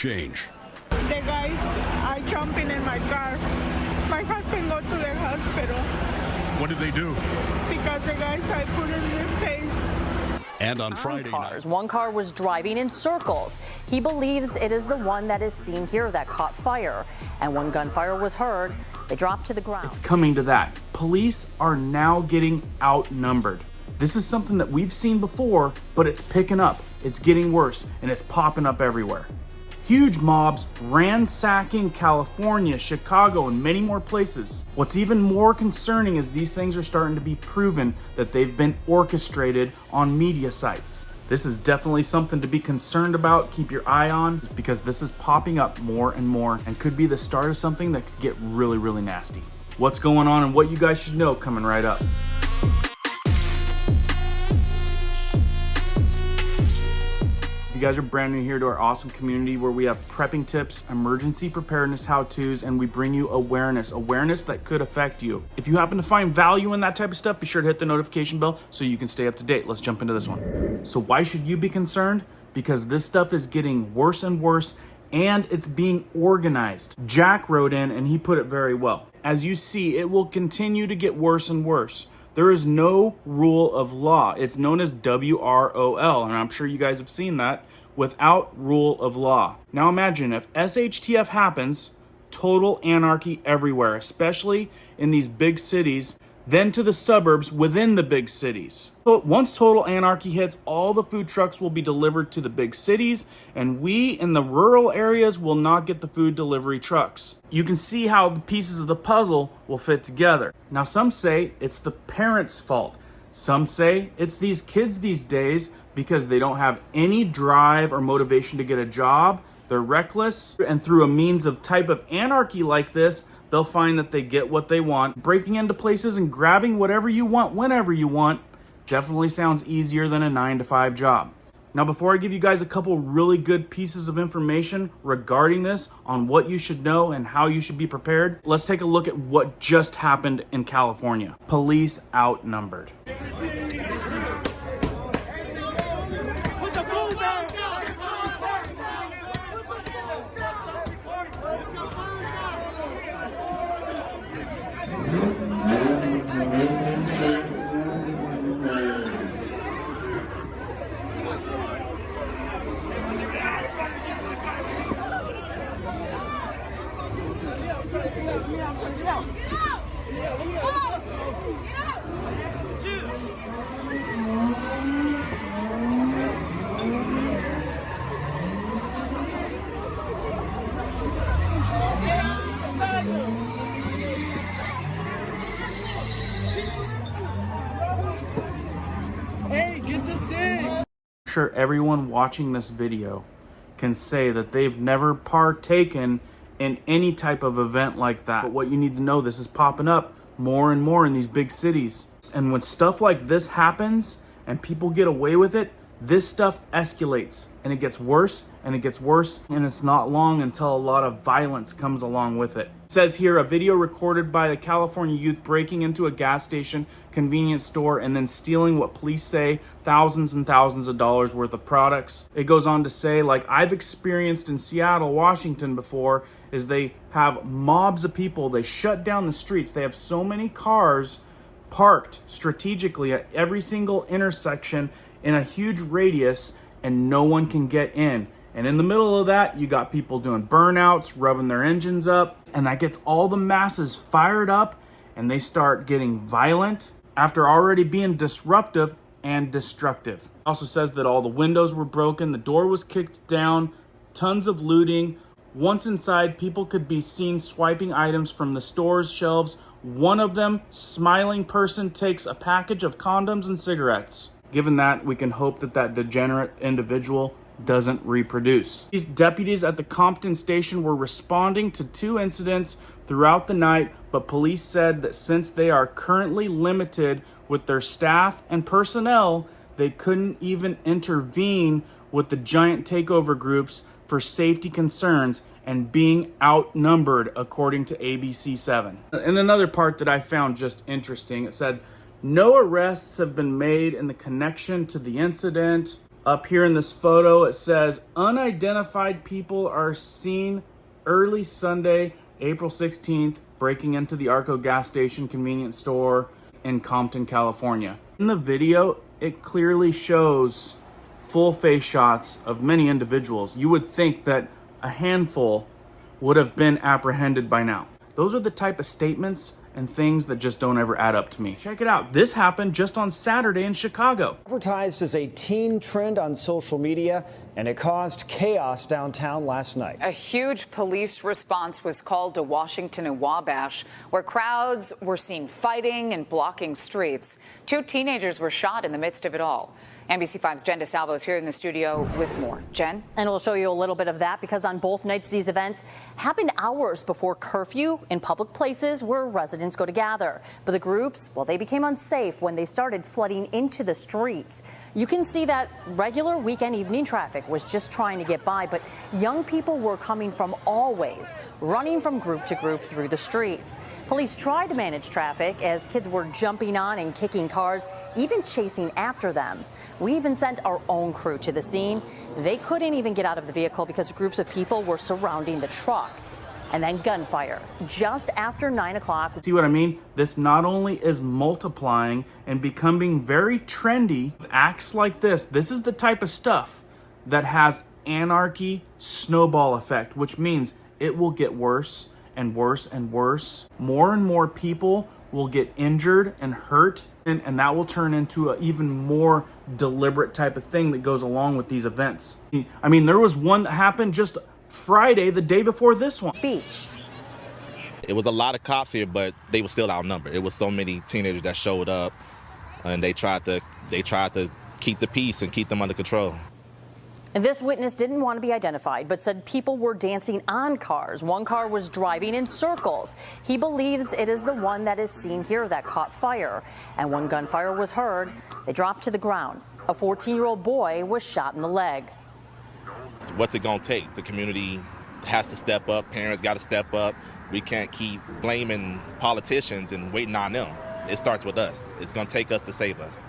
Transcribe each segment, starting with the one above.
change. The guys are jumping in my car. My husband go to the hospital What did they do? because the guys I put in their face. And on Friday Cars. night, One car was driving in circles. He believes it is the one that is seen here that caught fire. And when gunfire was heard, they dropped to the ground. It's coming to that. Police are now getting outnumbered. This is something that we've seen before, but it's picking up. It's getting worse, and it's popping up everywhere. Huge mobs ransacking California, Chicago, and many more places. What's even more concerning is these things are starting to be proven that they've been orchestrated on media sites. This is definitely something to be concerned about. Keep your eye on, because this is popping up more and more and could be the start of something that could get really, really nasty. What's going on and what you guys should know coming right up. You guys are brand new here to our awesome community where we have prepping tips, emergency preparedness how-tos, and we bring you awareness that could affect you. If you happen to find value in that type of stuff, be sure to hit the notification bell so you can stay up to date. Let's jump into this one. So why should you be concerned? Because this stuff is getting worse and worse, and it's being organized. Jack wrote in and he put it very well. As you see, it will continue to get worse and worse. There is no rule of law. It's known as WROL, and I'm sure you guys have seen that, without rule of law. Now imagine if SHTF happens, total anarchy everywhere, especially in these big cities, then to the suburbs within the big cities. So once total anarchy hits, all the food trucks will be delivered to the big cities, and we in the rural areas will not get the food delivery trucks. You can see how the pieces of the puzzle will fit together. Now some say it's the parents' fault. Some say it's these kids these days because they don't have any drive or motivation to get a job. They're reckless, and through a means of type of anarchy like this, they'll find that they get what they want. Breaking into places and grabbing whatever you want whenever you want definitely sounds easier than a 9-to-5 job. Now, before I give you guys a couple really good pieces of information regarding this on what you should know and how you should be prepared, let's take a look at what just happened in California. Police outnumbered. I'm sure everyone watching this video can say that they've never partaken in any type of event like that. But what you need to know, this is popping up more and more in these big cities. And when stuff like this happens and people get away with it, this stuff escalates and it gets worse and it gets worse, and it's not long until a lot of violence comes along with it. It says here, a video recorded by the California youth breaking into a gas station, convenience store, and then stealing what police say thousands and thousands of dollars worth of products. It goes on to say, like I've experienced in Seattle, Washington before, is they have mobs of people. They shut down the streets. They have so many cars parked strategically at every single intersection in a huge radius, and no one can get in. And in the middle of that, you got people doing burnouts, rubbing their engines up, and that gets all the masses fired up, and they start getting violent after already being disruptive and destructive. It also says that all the windows were broken, the door was kicked down, tons of looting. Once inside, people could be seen swiping items from the store's shelves. One of them, smiling person, takes a package of condoms and cigarettes. Given that, we can hope that that degenerate individual doesn't reproduce. These deputies at the Compton station were responding to 2 incidents throughout the night, but police said that since they are currently limited with their staff and personnel, they couldn't even intervene with the giant takeover groups for safety concerns and being outnumbered, according to ABC7. And another part that I found just interesting, it said, no arrests have been made in the connection to the incident. Up here in this photo, it says, unidentified people are seen early Sunday, April 16th, breaking into the Arco gas station convenience store in Compton, California. In the video, it clearly shows full face shots of many individuals. You would think that a handful would have been apprehended by now. Those are the type of statements and things that just don't ever add up to me. Check it out. This happened just on Saturday in Chicago. Advertised as a teen trend on social media, and it caused chaos downtown last night. A huge police response was called to Washington and Wabash, where crowds were seen fighting and blocking streets. 2 teenagers were shot in the midst of it all. NBC5's Jen DeSalvo is here in the studio with more. Jen? And we'll show you a little bit of that because on both nights these events happened hours before curfew in public places where residents go to gather. But the groups, well, they became unsafe when they started flooding into the streets. You can see that regular weekend evening traffic was just trying to get by, but young people were coming from all ways, running from group to group through the streets. Police tried to manage traffic as kids were jumping on and kicking cars, even chasing after them. We even sent our own crew to the scene. They couldn't even get out of the vehicle because groups of people were surrounding the truck. And then gunfire just after 9 o'clock. See what I mean? This not only is multiplying and becoming very trendy, acts like this is the type of stuff that has anarchy snowball effect, which means it will get worse and worse and worse. More and more people will get injured and hurt, and that will turn into an even more deliberate type of thing that goes along with these events. I mean, there was one that happened just Friday, the day before this one. Beach. It was a lot of cops here, but they were still outnumbered. It was so many teenagers that showed up, and they tried to keep the peace and keep them under control. And this witness didn't want to be identified, but said people were dancing on cars. One car was driving in circles. He believes it is the one that is seen here that caught fire. And when gunfire was heard, they dropped to the ground. A 14-year-old boy was shot in the leg. What's it going to take? The community has to step up. Parents got to step up. We can't keep blaming politicians and waiting on them. It starts with us. It's going to take us to save us.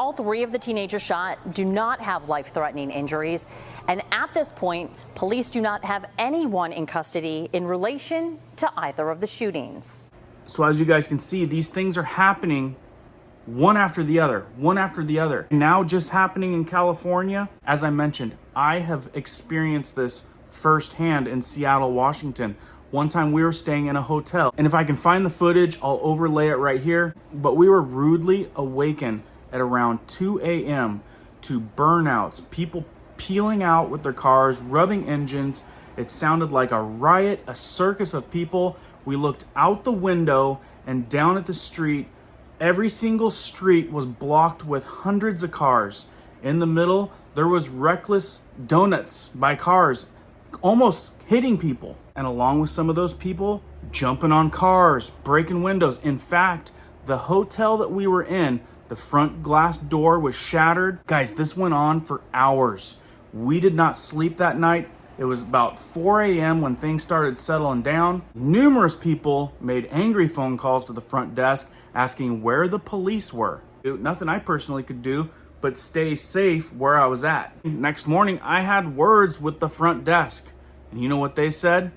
All 3 of the teenagers shot do not have life-threatening injuries. And at this point, police do not have anyone in custody in relation to either of the shootings. So as you guys can see, these things are happening one after the other, one after the other. Now just happening in California. As I mentioned, I have experienced this firsthand in Seattle, Washington. One time we were staying in a hotel, and if I can find the footage, I'll overlay it right here. But we were rudely awakened at around 2 a.m. to burnouts, people peeling out with their cars, rubbing engines. It sounded like a riot, a circus of people. We looked out the window and down at the street. Every single street was blocked with hundreds of cars. In the middle, there was reckless donuts by cars, almost hitting people. And along with some of those people, jumping on cars, breaking windows. In fact, the hotel that we were in, the front glass door was shattered. Guys, this went on for hours. We did not sleep that night. It was about 4 a.m. when things started settling down. Numerous people made angry phone calls to the front desk asking where the police were. Nothing I personally could do but stay safe where I was at. Next morning, I had words with the front desk. And you know what they said?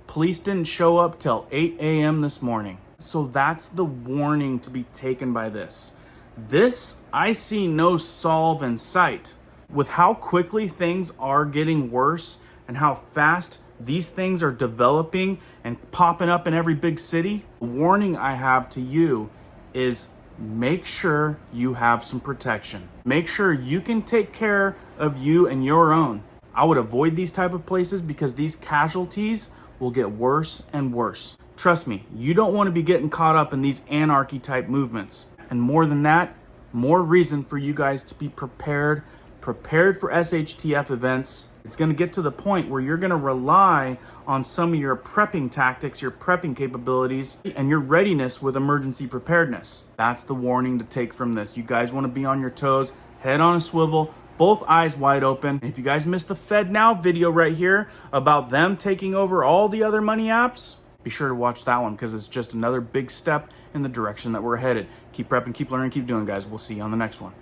Police didn't show up till 8 a.m. this morning. So that's the warning to be taken by this. This, I see no solve in sight. With how quickly things are getting worse and how fast these things are developing and popping up in every big city, the warning I have to you is make sure you have some protection. Make sure you can take care of you and your own. I would avoid these type of places because these casualties will get worse and worse. Trust me, you don't want to be getting caught up in these anarchy type movements. And more than that, more reason for you guys to be prepared for SHTF events. It's going to get to the point where you're going to rely on some of your prepping tactics, your prepping capabilities, and your readiness with emergency preparedness. That's the warning to take from this. You guys want to be on your toes, head on a swivel, both eyes wide open. And if you guys missed the Fed Now video right here about them taking over all the other money apps, be sure to watch that one because it's just another big step in the direction that we're headed. Keep prepping, keep learning, keep doing, guys. We'll see you on the next one.